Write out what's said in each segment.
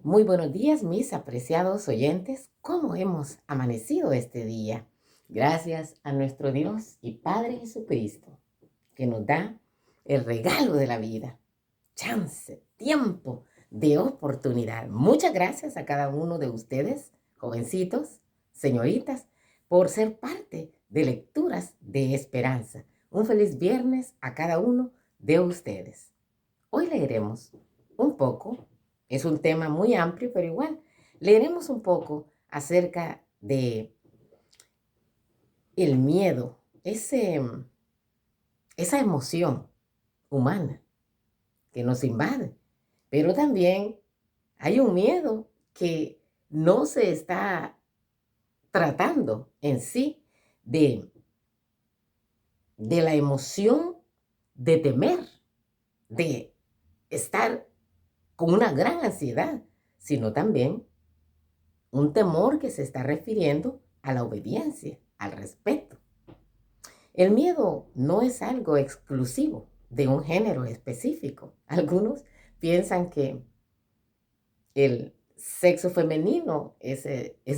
Muy buenos días, mis apreciados oyentes. ¿Cómo hemos amanecido este día? Gracias a nuestro Dios y Padre Jesucristo, que nos da el regalo de la vida, chance, tiempo de oportunidad. Muchas gracias a cada uno de ustedes, jovencitos, señoritas, por ser parte de Lecturas de Esperanza. Un feliz viernes a cada uno de ustedes. Hoy leeremos un poco, es un tema muy amplio, pero igual, leeremos un poco acerca de el miedo, esa emoción humana que nos invade. Pero también hay un miedo que no se está tratando en sí de la emoción de temer, de estar con una gran ansiedad, sino también un temor que se está refiriendo a la obediencia, al respeto. El miedo no es algo exclusivo de un género específico. Algunos piensan que el sexo femenino es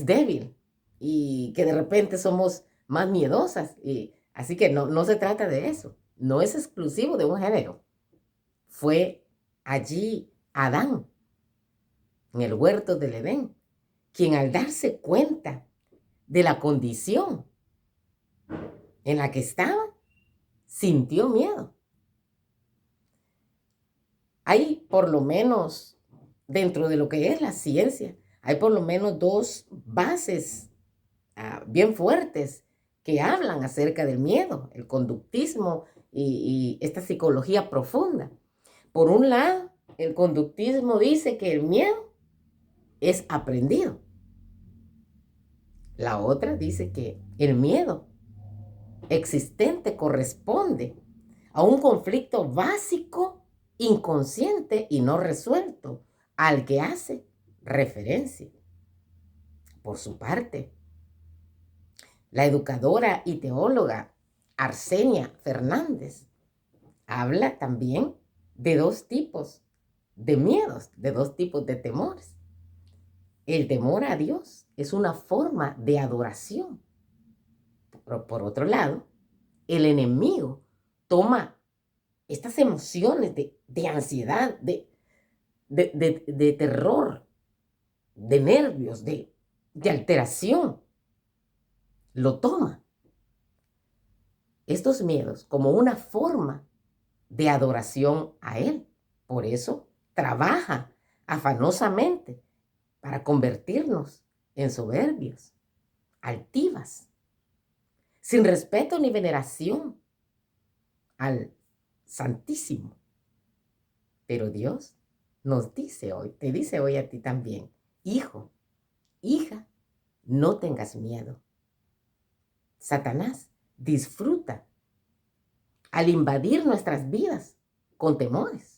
débil y que de repente somos más miedosas. Y así que no se trata de eso. No es exclusivo de un género. Fue allí Adán, en el huerto del Edén, quien al darse cuenta de la condición en la que estaba, sintió miedo. Hay por lo menos, dentro de lo que es la ciencia, hay por lo menos dos bases bien fuertes que hablan acerca del miedo, el conductismo y esta psicología profunda. Por un lado, el conductismo dice que el miedo es aprendido. La otra dice que el miedo existente corresponde a un conflicto básico, inconsciente y no resuelto, al que hace referencia. Por su parte, la educadora y teóloga Arsenia Fernández habla también de dos tipos de miedos, de dos tipos de temores. El temor a Dios es una forma de adoración. Por otro lado, el enemigo toma estas emociones de ansiedad, de terror, de nervios, de alteración, lo toma. Estos miedos como una forma de adoración a Él. Por eso trabaja afanosamente para convertirnos en soberbios, altivas, sin respeto ni veneración al Santísimo. Pero Dios nos dice hoy, te dice hoy a ti también, hijo, hija, no tengas miedo. Satanás disfruta al invadir nuestras vidas con temores.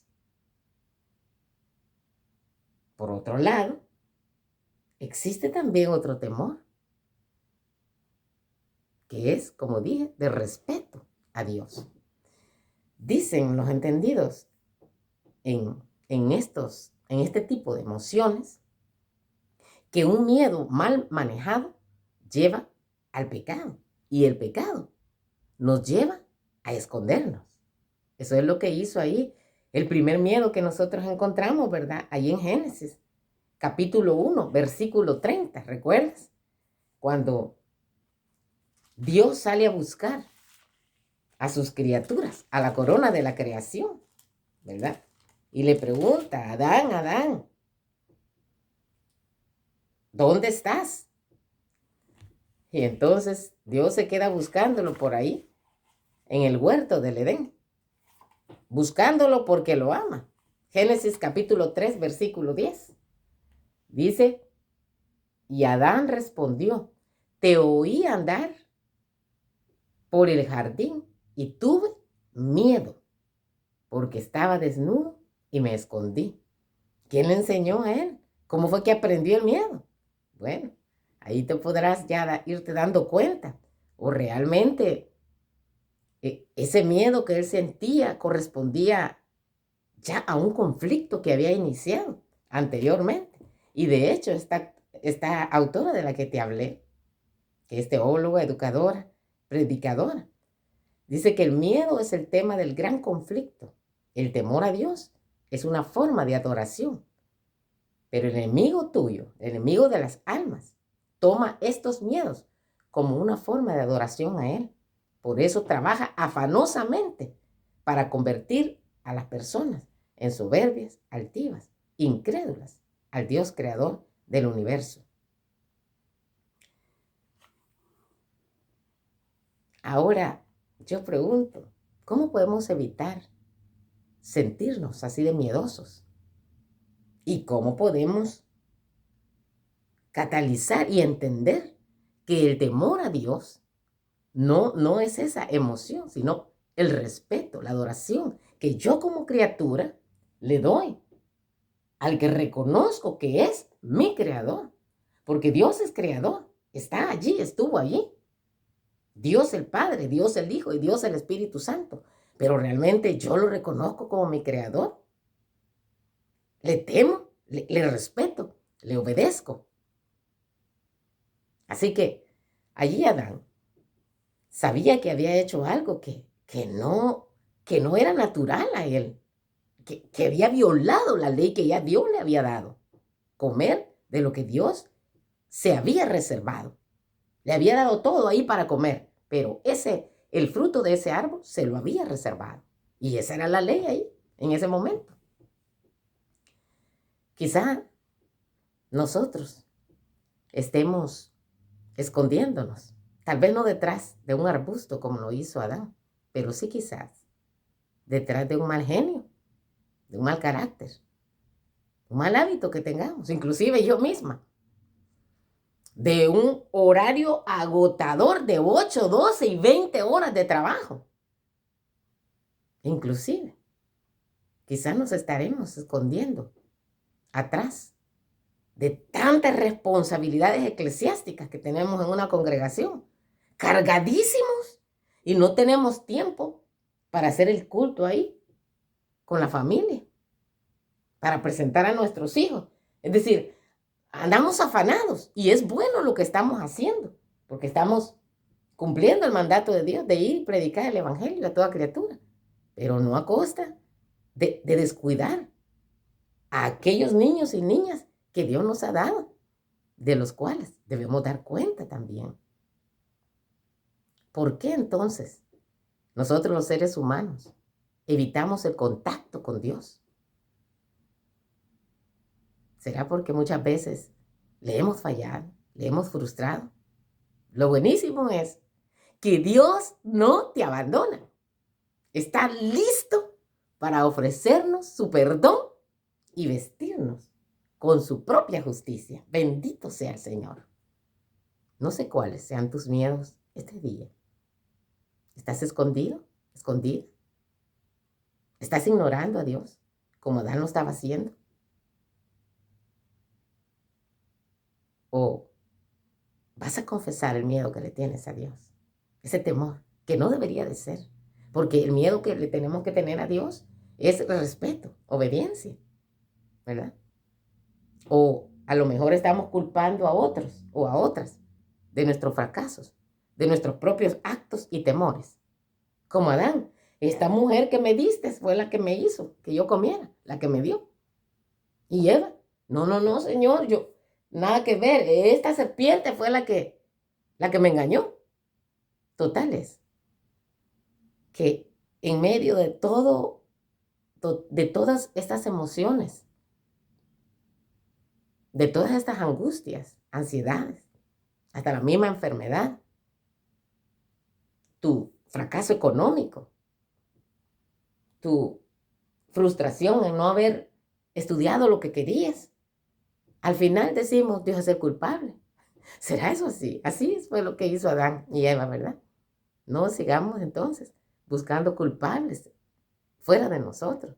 Por otro lado, existe también otro temor, que es, como dije, de respeto a Dios. Dicen los entendidos en este tipo de emociones que un miedo mal manejado lleva al pecado y el pecado nos lleva a escondernos. Eso es lo que hizo ahí el primer miedo que nosotros encontramos, ¿verdad? Ahí en Génesis, capítulo 1, versículo 30, ¿recuerdas? Cuando Dios sale a buscar a sus criaturas, a la corona de la creación, ¿verdad? Y le pregunta, Adán, Adán, ¿dónde estás? Y entonces Dios se queda buscándolo por ahí, en el huerto del Edén, buscándolo porque lo ama. Génesis capítulo 3, versículo 10. Dice, y Adán respondió, te oí andar por el jardín y tuve miedo, porque estaba desnudo y me escondí. ¿Quién le enseñó a él? ¿Cómo fue que aprendió el miedo? Bueno, ahí te podrás ya irte dando cuenta. O realmente ese miedo que él sentía correspondía ya a un conflicto que había iniciado anteriormente. Y de hecho, esta autora de la que te hablé, que es teóloga, educadora, predicadora, dice que el miedo es el tema del gran conflicto. El temor a Dios es una forma de adoración. Pero el enemigo tuyo, el enemigo de las almas, toma estos miedos como una forma de adoración a Él. Por eso trabaja afanosamente para convertir a las personas en soberbias, altivas, incrédulas al Dios creador del universo. Ahora, yo pregunto, ¿cómo podemos evitar sentirnos así de miedosos? ¿Y cómo podemos catalizar y entender que el temor a Dios no es esa emoción, sino el respeto, la adoración que yo como criatura le doy al que reconozco que es mi creador? Porque Dios es creador, está allí, estuvo allí. Dios el Padre, Dios el Hijo y Dios el Espíritu Santo. Pero realmente yo lo reconozco como mi creador. Le temo, le respeto, le obedezco. Así que allí Adán sabía que había hecho algo que no era natural a él, que había violado la ley que ya Dios le había dado. Comer de lo que Dios se había reservado. Le había dado todo ahí para comer, pero el fruto de ese árbol se lo había reservado. Y esa era la ley ahí, en ese momento. Quizá nosotros estemos escondiéndonos, tal vez no detrás de un arbusto como lo hizo Adán, pero sí quizás detrás de un mal genio, de un mal carácter, un mal hábito que tengamos, inclusive yo misma, de un horario agotador de 8, 12 y 20 horas de trabajo. Inclusive, quizás nos estaremos escondiendo atrás de tantas responsabilidades eclesiásticas que tenemos en una congregación, cargadísimos, y no tenemos tiempo para hacer el culto ahí, con la familia, para presentar a nuestros hijos. Es decir, andamos afanados y es bueno lo que estamos haciendo, porque estamos cumpliendo el mandato de Dios de ir y predicar el evangelio a toda criatura, pero no a costa de descuidar a aquellos niños y niñas que Dios nos ha dado, de los cuales debemos dar cuenta también. ¿Por qué entonces nosotros los seres humanos evitamos el contacto con Dios? ¿Será porque muchas veces le hemos fallado, le hemos frustrado? Lo buenísimo es que Dios no te abandona. Está listo para ofrecernos su perdón y vestirnos con su propia justicia. Bendito sea el Señor. No sé cuáles sean tus miedos este día. ¿Estás escondido? ¿Escondida? ¿Estás ignorando a Dios como Adán lo estaba haciendo? ¿O vas a confesar el miedo que le tienes a Dios? Ese temor, que no debería de ser. Porque el miedo que le tenemos que tener a Dios es respeto, obediencia, ¿verdad? O a lo mejor estamos culpando a otros o a otras de nuestros fracasos, de nuestros propios actos y temores. Como Adán, esta mujer que me diste fue la que me hizo que yo comiera, la que me dio. Y Eva, no, Señor, yo, nada que ver, esta serpiente fue la que me engañó. Total es que en medio de todo, de todas estas emociones, de todas estas angustias, ansiedades, hasta la misma enfermedad, tu fracaso económico, tu frustración en no haber estudiado lo que querías, al final decimos, Dios es el culpable. ¿Será eso así? Así fue lo que hizo Adán y Eva, ¿verdad? No sigamos entonces buscando culpables fuera de nosotros.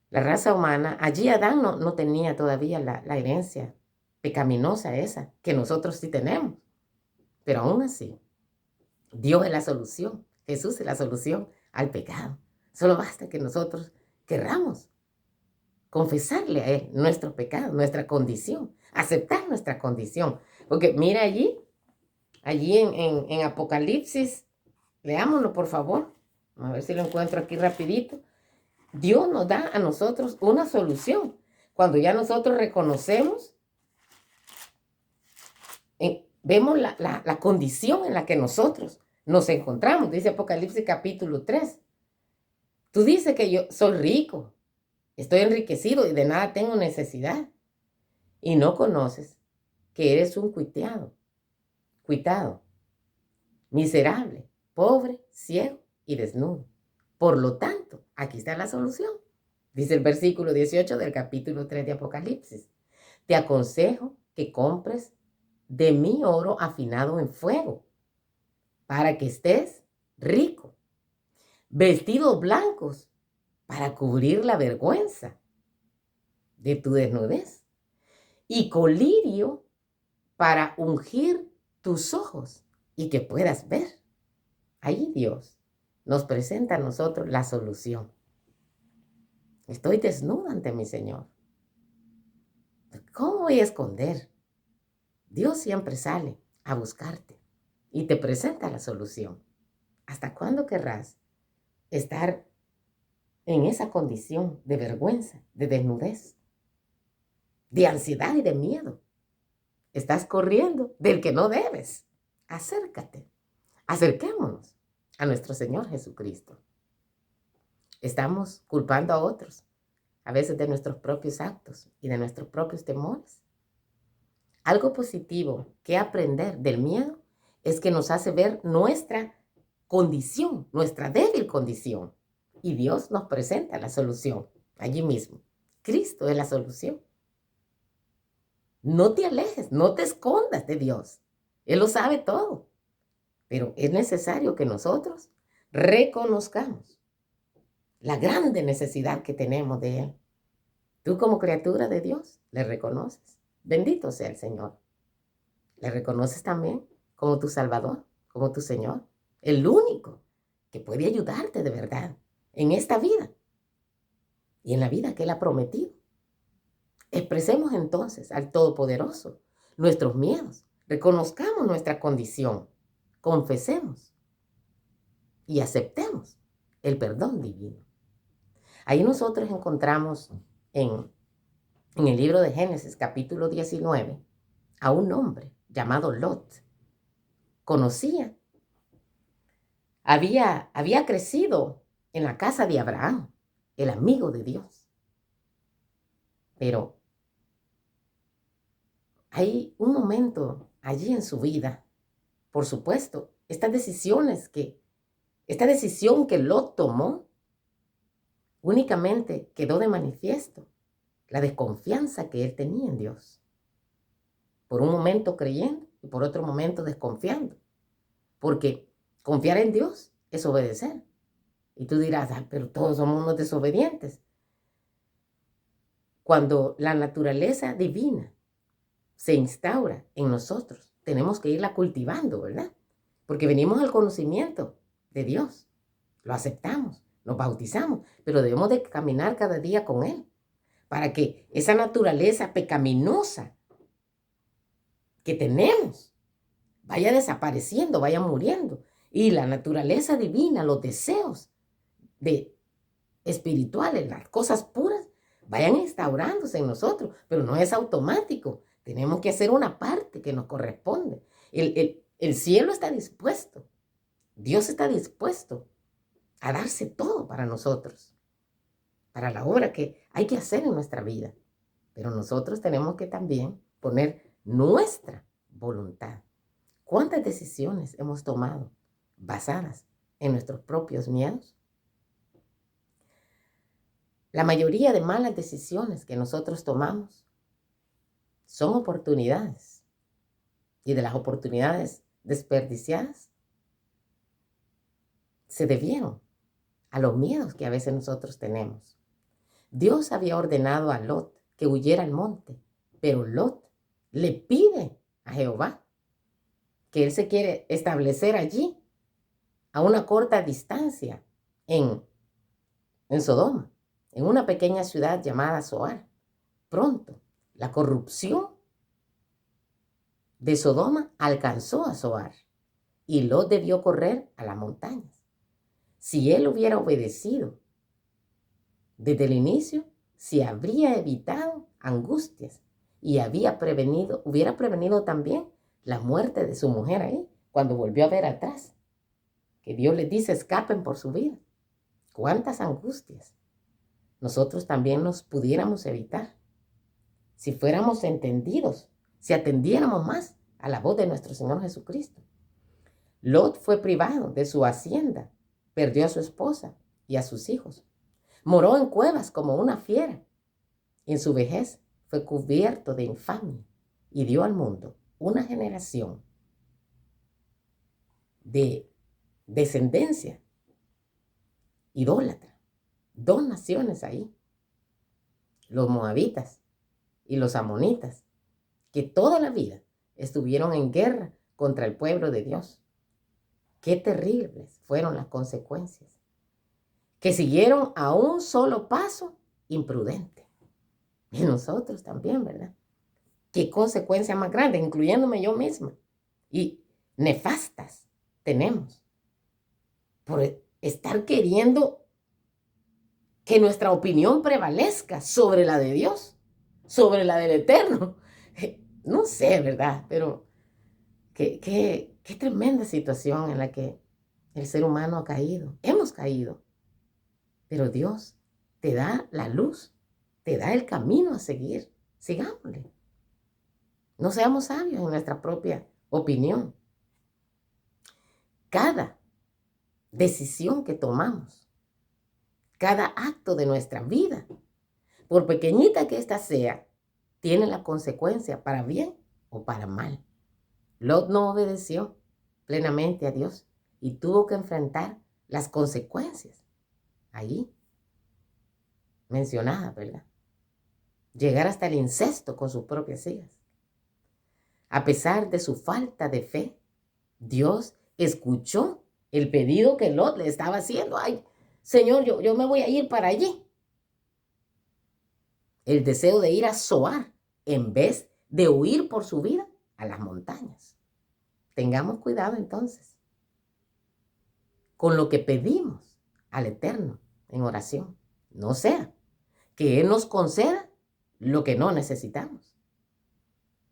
La raza humana, allí Adán no tenía todavía la herencia pecaminosa esa que nosotros sí tenemos. Pero aún así, Dios es la solución. Jesús es la solución al pecado. Solo basta que nosotros querramos confesarle a Él nuestro pecado, nuestra condición, aceptar nuestra condición. Porque mira allí en Apocalipsis, leámoslo por favor, a ver si lo encuentro aquí rapidito. Dios nos da a nosotros una solución. Cuando ya nosotros reconocemos, vemos la condición en la que nosotros nos encontramos. Dice Apocalipsis capítulo 3. Tú dices que yo soy rico, estoy enriquecido y de nada tengo necesidad. Y no conoces que eres un cuitado, miserable, pobre, ciego y desnudo. Por lo tanto, aquí está la solución. Dice el versículo 18 del capítulo 3 de Apocalipsis. Te aconsejo que compres de mí oro afinado en fuego, para que estés rico, vestidos blancos para cubrir la vergüenza de tu desnudez, y colirio para ungir tus ojos y que puedas ver. Ahí Dios nos presenta a nosotros la solución. Estoy desnuda ante mi Señor. ¿Cómo voy a esconder? Dios siempre sale a buscarte y te presenta la solución. ¿Hasta cuándo querrás estar en esa condición de vergüenza, de desnudez, de ansiedad y de miedo? Estás corriendo del que no debes. Acércate. Acerquémonos a nuestro Señor Jesucristo. Estamos culpando a otros, a veces de nuestros propios actos y de nuestros propios temores. Algo positivo que aprender del miedo es que nos hace ver nuestra condición, nuestra débil condición. Y Dios nos presenta la solución allí mismo. Cristo es la solución. No te alejes, no te escondas de Dios. Él lo sabe todo. Pero es necesario que nosotros reconozcamos la grande necesidad que tenemos de Él. Tú como criatura de Dios le reconoces. Bendito sea el Señor. Le reconoces también como tu Salvador, como tu Señor. El único que puede ayudarte de verdad en esta vida y en la vida que Él ha prometido. Expresemos entonces al Todopoderoso nuestros miedos. Reconozcamos nuestra condición. Confesemos y aceptemos el perdón divino. Ahí nosotros encontramos en el libro de Génesis, capítulo 19, a un hombre llamado Lot. Había crecido en la casa de Abraham, el amigo de Dios. Pero hay un momento allí en su vida, por supuesto, esta decisión que Lot tomó, únicamente quedó de manifiesto la desconfianza que él tenía en Dios. Por un momento creyendo y por otro momento desconfiando. Porque confiar en Dios es obedecer. Y tú dirás, pero todos somos unos desobedientes. Cuando la naturaleza divina se instaura en nosotros, tenemos que irla cultivando, ¿verdad? Porque venimos al conocimiento de Dios. Lo aceptamos, nos bautizamos, pero debemos de caminar cada día con Él para que esa naturaleza pecaminosa que tenemos vaya desapareciendo, vaya muriendo. Y la naturaleza divina, los deseos espirituales, las cosas puras, vayan instaurándose en nosotros, pero no es automático. Tenemos que hacer una parte que nos corresponde. El cielo está dispuesto. Dios está dispuesto a darse todo para nosotros, para la obra que hay que hacer en nuestra vida. Pero nosotros tenemos que también poner nuestra voluntad. ¿Cuántas decisiones hemos tomado basadas en nuestros propios miedos? La mayoría de malas decisiones que nosotros tomamos son oportunidades. Y de las oportunidades desperdiciadas se debieron a los miedos que a veces nosotros tenemos. Dios había ordenado a Lot que huyera al monte, pero Lot le pide a Jehová que él se quiere establecer allí a una corta distancia en Sodoma, en una pequeña ciudad llamada Zoar. Pronto, la corrupción de Sodoma alcanzó a Zoar y Lot debió correr a las montañas. Si él hubiera obedecido desde el inicio, se habría evitado angustias y hubiera prevenido también la muerte de su mujer ahí, cuando volvió a ver atrás, que Dios les dice escapen por su vida. ¿Cuántas angustias nosotros también nos pudiéramos evitar si fuéramos entendidos, si atendiéramos más a la voz de nuestro Señor Jesucristo? Lot fue privado de su hacienda, perdió a su esposa y a sus hijos. Moró en cuevas como una fiera. En su vejez fue cubierto de infamia y dio al mundo una generación de descendencia idólatra. 2 naciones ahí, los moabitas y los amonitas, que toda la vida estuvieron en guerra contra el pueblo de Dios. Qué terribles fueron las consecuencias, que siguieron a un solo paso imprudente. Y nosotros también, ¿verdad? Qué consecuencias más grandes, incluyéndome yo misma, y nefastas tenemos por estar queriendo que nuestra opinión prevalezca sobre la de Dios, sobre la del Eterno. No sé, ¿verdad? Pero qué tremenda situación en la que el ser humano ha caído. Hemos caído. Pero Dios te da la luz, te da el camino a seguir. Sigámosle. No seamos sabios en nuestra propia opinión. Cada decisión que tomamos, cada acto de nuestra vida, por pequeñita que ésta sea, tiene la consecuencia para bien o para mal. Lot no obedeció plenamente a Dios y tuvo que enfrentar las consecuencias ahí mencionadas, ¿verdad? Llegar hasta el incesto con sus propias hijas. A pesar de su falta de fe, Dios escuchó el pedido que Lot le estaba haciendo. Ay, Señor, yo me voy a ir para allí. El deseo de ir a Zoar en vez de huir por su vida a las montañas. Tengamos cuidado entonces con lo que pedimos al Eterno en oración. No sea que Él nos conceda lo que no necesitamos.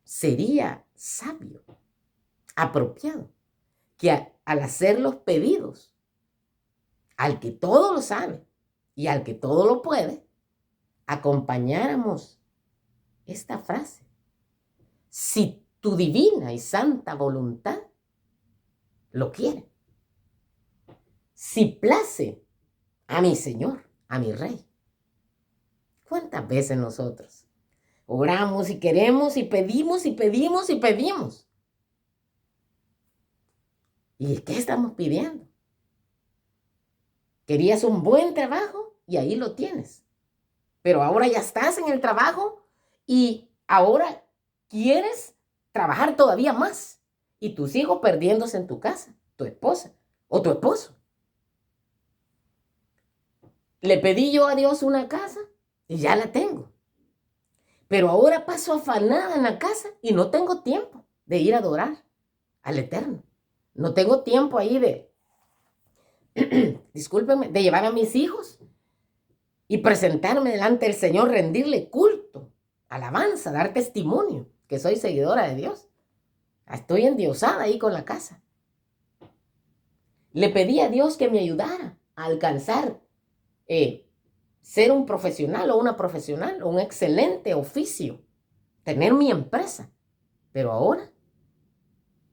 Sería sabio, apropiado, que al hacer los pedidos al que todo lo sabe y al que todo lo puede, acompañáramos esta frase: si tu divina y santa voluntad lo quiere, si place a mi Señor, a mi Rey. ¿Cuántas veces nosotros oramos y queremos y pedimos y pedimos y pedimos? ¿Y qué estamos pidiendo? Querías un buen trabajo y ahí lo tienes. Pero ahora ya estás en el trabajo y ahora quieres trabajar todavía más. Y tus hijos perdiéndose en tu casa, tu esposa o tu esposo. Le pedí yo a Dios una casa y ya la tengo. Pero ahora paso afanada en la casa y no tengo tiempo de ir a adorar al Eterno. No tengo tiempo ahí discúlpenme, de llevar a mis hijos y presentarme delante del Señor, rendirle culto, alabanza, dar testimonio que soy seguidora de Dios. Estoy endiosada ahí con la casa. Le pedí a Dios que me ayudara a alcanzar ser un profesional o una profesional o un excelente oficio, tener mi empresa. Pero ahora,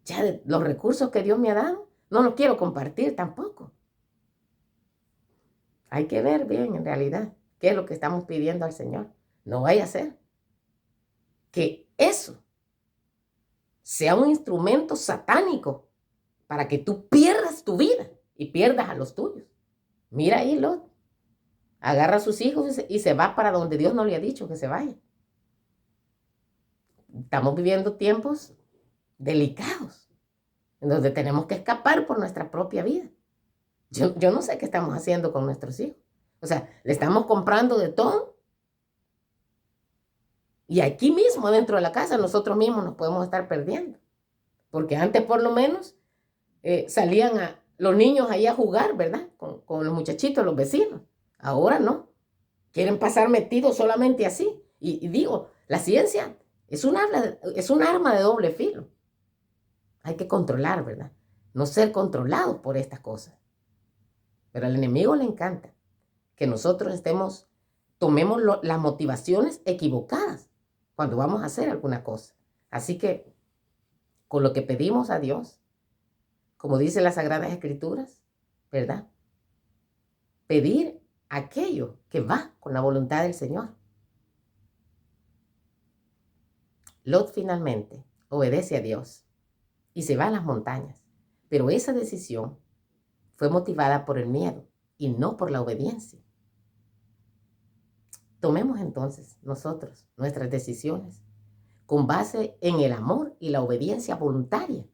ya los recursos que Dios me ha dado, no los quiero compartir tampoco. Hay que ver bien en realidad qué es lo que estamos pidiendo al Señor. No vaya a ser que eso sea un instrumento satánico para que tú pierdas tu vida y pierdas a los tuyos. Mira ahí Lot. Agarra a sus hijos y se va para donde Dios no le ha dicho que se vaya. Estamos viviendo tiempos delicados, en donde tenemos que escapar por nuestra propia vida. Yo no sé qué estamos haciendo con nuestros hijos. O sea, le estamos comprando de todo. Y aquí mismo, dentro de la casa, nosotros mismos nos podemos estar perdiendo. Porque antes, por lo menos, salían los niños ahí a jugar, ¿verdad? Con los muchachitos, los vecinos. Ahora no. Quieren pasar metidos solamente así. Y digo, la ciencia es un arma de doble filo. Hay que controlar, ¿verdad? No ser controlados por estas cosas. Pero al enemigo le encanta que nosotros tomemos las motivaciones equivocadas cuando vamos a hacer alguna cosa. Así que, con lo que pedimos a Dios, como dice las Sagradas Escrituras, ¿verdad? Pedir aquello que va con la voluntad del Señor. Lot finalmente obedece a Dios y se va a las montañas, pero esa decisión fue motivada por el miedo y no por la obediencia. Tomemos entonces nosotros nuestras decisiones con base en el amor y la obediencia voluntaria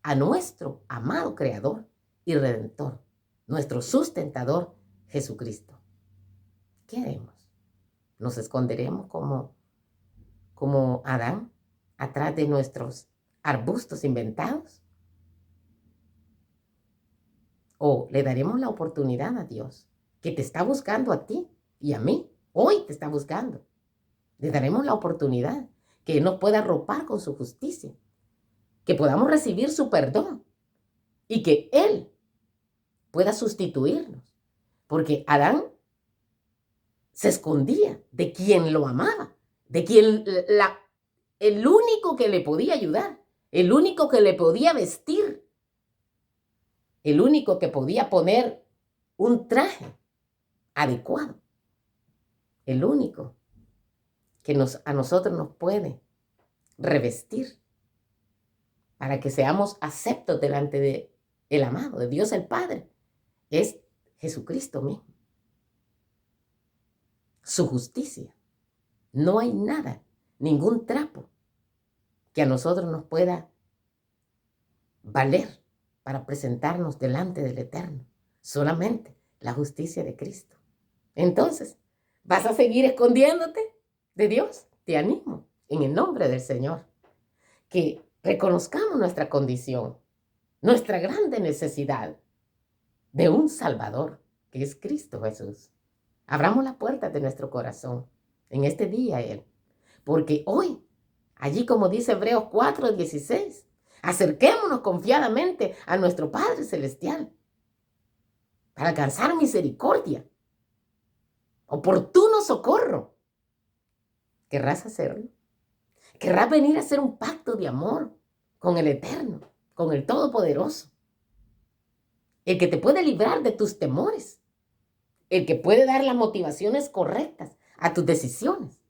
a nuestro amado Creador y Redentor, nuestro sustentador Jesucristo. ¿Qué haremos? ¿Nos esconderemos como Adán atrás de nuestros arbustos inventados? ¿O le daremos la oportunidad a Dios, que te está buscando a ti y a mí? Hoy te está buscando. Le daremos la oportunidad que Él nos pueda arropar con su justicia, que podamos recibir su perdón y que Él pueda sustituirnos. Porque Adán se escondía de quien lo amaba, de quien el único que le podía ayudar, el único que le podía vestir, el único que podía poner un traje adecuado, el único que a nosotros nos puede revestir para que seamos aceptos delante de el amado, de Dios el Padre, es Jesucristo mismo. Su justicia. No hay nada, ningún trapo que a nosotros nos pueda valer para presentarnos delante del Eterno. Solamente la justicia de Cristo. Entonces, ¿vas a seguir escondiéndote de Dios? Te animo en el nombre del Señor que reconozcamos nuestra condición, nuestra grande necesidad de un Salvador, que es Cristo Jesús. Abramos las puertas de nuestro corazón en este día a Él, porque hoy, allí como dice Hebreos 4:16, acerquémonos confiadamente a nuestro Padre Celestial para alcanzar misericordia, oportuno socorro. ¿Querrás hacerlo? ¿Querrás venir a hacer un pacto de amor con el Eterno, con el Todopoderoso? El que te puede librar de tus temores, el que puede dar las motivaciones correctas a tus decisiones.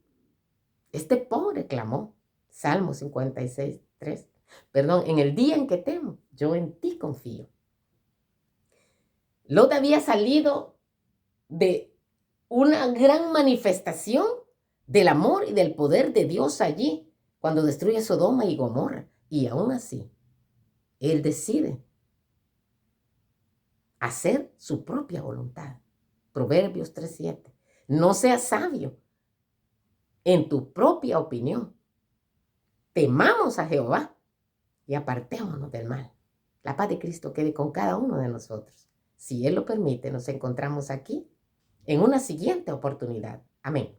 Este pobre clamó, Salmo 56:3. Perdón, en el día en que temo, yo en ti confío. Lot había salido de una gran manifestación del amor y del poder de Dios allí, cuando destruye Sodoma y Gomorra. Y aún así, él decide hacer su propia voluntad. Proverbios 3:7. No seas sabio en tu propia opinión. Temamos a Jehová y apartémonos del mal. La paz de Cristo quede con cada uno de nosotros. Si Él lo permite, nos encontramos aquí en una siguiente oportunidad. Amén.